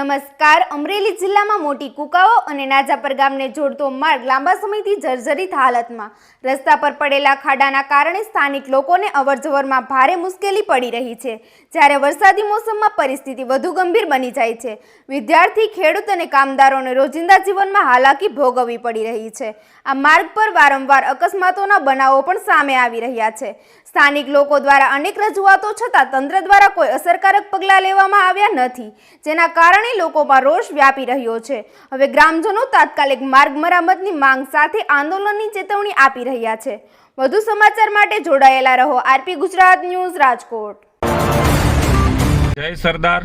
નમસ્કાર. અમરેલી જિલ્લામાં મોટી કુકાઓ અને નાજાપર ગામને જોડતો માર્ગ લાંબા સમયથી જર્જરિત હાલતમાં. રસ્તા પર પડેલા ખાડાના કારણે સ્થાનિક લોકોને અવરજવરમાં ભારે મુશ્કેલી પડી રહી છે, જ્યારે વરસાદી મોસમમાં પરિસ્થિતિ વધુ ગંભીર બની જાય છે. વિદ્યાર્થી, ખેડૂત અને કામદારોને રોજિંદા જીવનમાં હાલાકી ભોગવવી પડી રહી છે. આ માર્ગ પર વારંવાર અકસ્માતોના બનાવો પણ સામે આવી રહ્યા છે. સ્થાનિક લોકો દ્વારા અનેક રજૂઆતો છતાં તંત્ર દ્વારા કોઈ અસરકારક પગલાં લેવામાં આવ્યા નથી, જેના કારણે લોકોમાં રોષ વ્યાપી રહ્યો છે. હવે ગ્રામજનો તાત્કાલિક માર્ગ મરામતની માંગ સાથે આંદોલનની ચેતવણી આપી રહ્યા છે. વધુ સમાચાર માટે જોડાયેલા રહો આરપી ગુજરાત ન્યૂઝ, રાજકોટ. જય સરદાર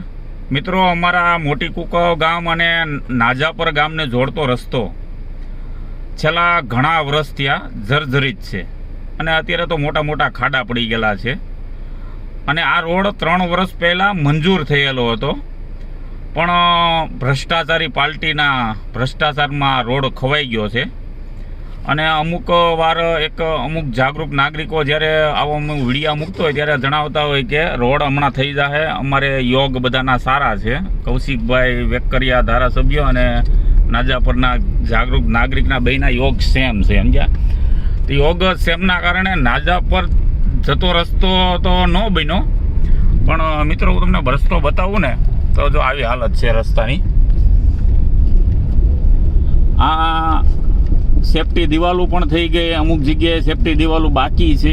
મિત્રો, અમારા મોટી કુકાઓ ગામ અને નાજાપર ગામને જોડતો રસ્તો છેલ્લા ઘણા વર્ષ ત્યાં જર્જરિત છે અને અત્યારે તો મોટા મોટા ખાડા પડી ગયેલા છે. અને આ રોડ 3 વર્ષ પહેલાં મંજૂર થયેલો હતો, પણ ભ્રષ્ટાચારી પાર્ટીના ભ્રષ્ટાચારમાં રોડ ખવાઈ ગયો છે. અને અમુક વાર અમુક જાગૃત નાગરિકો જ્યારે આવો વિડીયા મૂકતો હોય ત્યારે જણાવતા હોય કે રોડ હમણાં થઈ જશે, અમારે યોગ બધાના સારા છે. કૌશિકભાઈ વેકરિયા ધારાસભ્ય અને નાજાપરના જાગૃત નાગરિકના બેના યોગ સેમ છે, સમજ્યા? તો યોગ સેમના કારણે નાજાપર જતો રસ્તો તો ન બન્યો, પણ મિત્રો હું તમને રસ્તો બતાવું ને તો જો આવી હાલત છે રસ્તાની. આ સેફટી દિવાલો પણ થઈ ગઈ, અમુક જગ્યાએ સેફટી દિવાલો બાકી છે,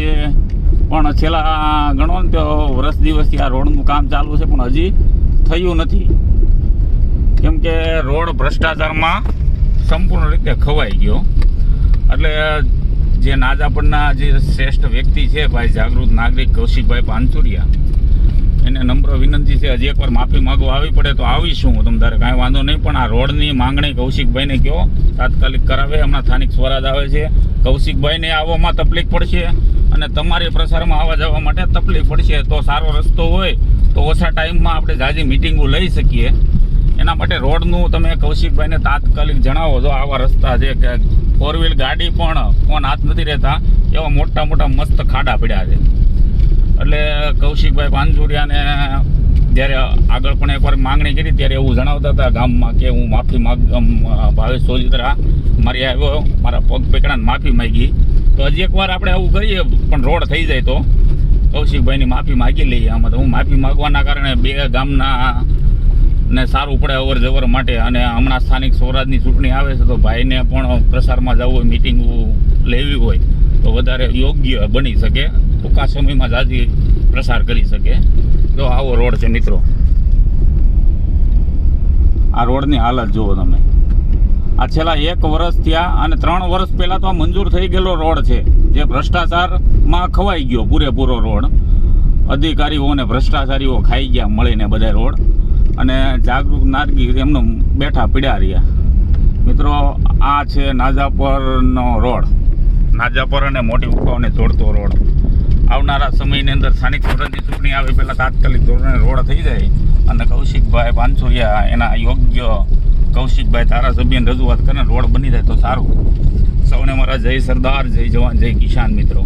પણ છેલ્લા ગણો ને તો વર્ષ દિવસથી આ રોડનું કામ ચાલુ છે, પણ હજી થયું નથી. કેમ કે રોડ ભ્રષ્ટાચારમાં સંપૂર્ણ રીતે ખવાઈ ગયો. એટલે જે નાજાપરના જે શ્રેષ્ઠ વ્યક્તિ છે ભાઈ જાગૃત નાગરિક કૌશિકભાઈ પાનસુરિયા, એને નમ્ર વિનંતી છે, હજી એકવાર માફી માગવા આવી પડે તો આવીશું હું તમ તારે, કાંઈ વાંધો નહીં. પણ આ રોડની માંગણી કૌશિકભાઈને કહો તાત્કાલિક કરાવે. હમણાં સ્થાનિક સ્વરાજ આવે છે, કૌશિકભાઈને આવવામાં તકલીફ પડશે અને તમારી પ્રસારમાં આવવા જવા માટે તકલીફ પડશે. તો સારો રસ્તો હોય તો ઓછા ટાઈમમાં આપણે જાજી મિટિંગો લઈ શકીએ. એના માટે રોડનું તમે કૌશિકભાઈને તાત્કાલિક જણાવો. જો આવા રસ્તા છે કે 4 વ્હીલ ગાડી પણ ફોન હાથ નથી રહેતા એવા મોટા મોટા મસ્ત ખાડા પડ્યા છે. એટલે કૌશિકભાઈ પાનસુરિયાને જ્યારે આગળ પણ એકવાર માંગણી કરી ત્યારે એવું જણાવતા હતા ગામમાં કે હું માફી ભાવેશ સોજિત્રા મારી આવ્યો, મારા પગ પકડાને માફી માગી. તો હજી એકવાર આપણે આવું કરીએ, પણ રોડ થઈ જાય તો કૌશિકભાઈની માફી માગી લઈએ. આમાં તો હું માફી માગવાના કારણે બે ગામના ને સારું પડે અવર જવર માટે. અને હમણાં સ્થાનિક સ્વરાજની ચૂંટણી આવે છે, તો ભાઈને પણ પ્રસારમાં જવું હોય, મિટિંગ લેવી હોય તો વધારે યોગ્ય બની શકે, ટૂંકા સમયમાં જાજી પ્રસાર કરી શકે. જો આવો રોડ છે મિત્રો, આ રોડની હાલત જુઓ તમે. આ છેલ્લા 1 વર્ષ થયા અને 3 વર્ષ પહેલાં તો આ મંજૂર થઈ ગયેલો રોડ છે, જે ભ્રષ્ટાચારમાં ખવાઈ ગયો પૂરેપૂરો રોડ. અધિકારીઓને ભ્રષ્ટાચારીઓ ખાઈ ગયા મળીને બધા રોડ, અને જાગૃત નાગરિક એમનો બેઠા પીડ્યા રહ્યા. મિત્રો આ છે નાજાપરનો રોડ, નાજાપર અને મોટી કુકાઓને જોડતો રોડ. આવનારા સમયની અંદર સ્થાનિક સ્વરાજની ચૂંટણી આવે પહેલાં તાત્કાલિક ધોરણે રોડ થઈ જાય અને કૌશિકભાઈ પાનસુરિયા એના યોગ્ય કૌશિકભાઈ ધારાસભ્યને રજૂઆત કરીને રોડ બની જાય તો સારું. સૌને મારા જય સરદાર, જય જવાન, જય કિસાન મિત્રો.